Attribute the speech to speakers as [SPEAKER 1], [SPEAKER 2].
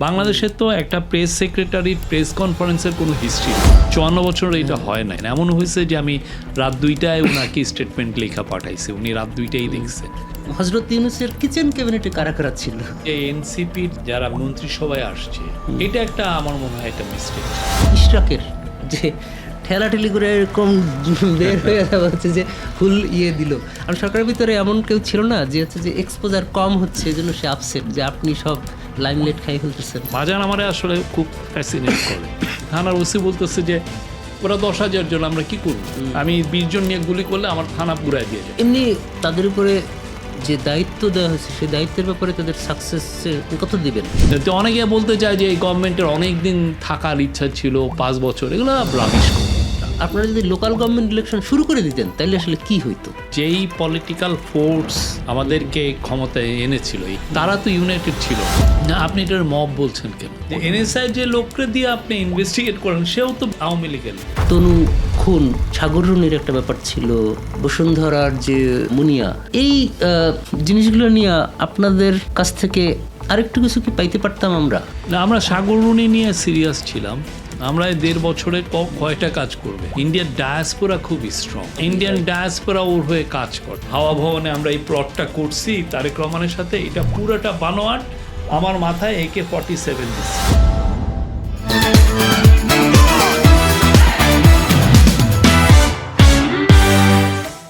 [SPEAKER 1] বাংলাদেশে তো একটা প্রেস সেক্রেটারির প্রেস কনফারেন্সের কোনো হিস্ট্রি 54 বছর এটা হয় না। এমন হয়েছে যে আমি রাত 2টায় ওনাকে স্টেটমেন্ট লেখা পাঠাইছি, উনি রাত 2টায় দেখছেন।
[SPEAKER 2] হযরত ইউনূসের কিচেন ক্যাবিনেটে কারা কারা ছিল?
[SPEAKER 1] এই এনসিপির যারা মন্ত্রিসভায় আসছে, এটা একটা আমার মনে হয় একটা মিস্টেক।
[SPEAKER 2] ইশরাকের যে ঠেলাঠেলি করে এরকম বের হয়ে যাওয়া হচ্ছে যে ফুল দিল, আর সরকারের ভিতরে এমন কেউ ছিল না যে হচ্ছে যে এক্সপোজার কম হচ্ছে, এই জন্য সে আপসেট যে আপনি সব লাইমলাইট খাই ফেলতেছেন।
[SPEAKER 1] মাজান আমার আসলে খুব ফ্যাসিনেট করে। থানার ওসি বলতেছে যে ওরা 10,000 জন, আমরা কি করব? আমি 20 জন নিয়ে গুলি করলে আমার থানা পুরাই দিয়ে যায়।
[SPEAKER 2] এমনি তাদের উপরে যে দায়িত্ব দেওয়া হয়েছে সেই দায়িত্বের ব্যাপারে তাদের সাকসেসের কত দিবেন?
[SPEAKER 1] তো অনেকে বলতে চায় যে এই গভর্নমেন্টের অনেক দিন থাকার ইচ্ছা ছিল, 5 বছর, এগুলো রাবিশ।
[SPEAKER 2] আপনারা যদি লোকাল গভর্নমেন্ট ইলেকশন শুরু করে দিতেন তাহলে আসলে কি হইতো?
[SPEAKER 1] যেই পলিটিক্যাল ফোর্স আমাদেরকে ক্ষমতায় এনেছিল তারা তো ইউনাইটেড ছিল না। আপনি এটার মব বলছেন কেন? এনএসআই যে লোককে দিয়ে আপনি ইনভেস্টিগেট করেন, সেও তো আওয়ামী লীগের।
[SPEAKER 2] তনু খুন, সাগররুনির একটা ব্যাপার ছিল, বসুন্ধরার যে মুনিয়া, এই জিনিসগুলো নিয়ে আপনাদের কাছ থেকে আরেকটু কিছু কি পাইতে পারতাম আমরা?
[SPEAKER 1] না, আমরা সাগররুনি নিয়ে সিরিয়াস ছিলাম। আমরা 1.5 বছরে কয়টা কাজ করবে। ইন্ডিয়ার ডায়াসপোরা খুব স্ট্রং, ইন্ডিয়ান ডায়াসপোরা ওর হয়ে কাজ করে। হাওয়া ভবনে আমরা এই প্লটটা করছি তারেক রহমানের সাথে, এটা পুরোটা বানোয়াট। আমার মাথায় AK-47 দিচ্ছে।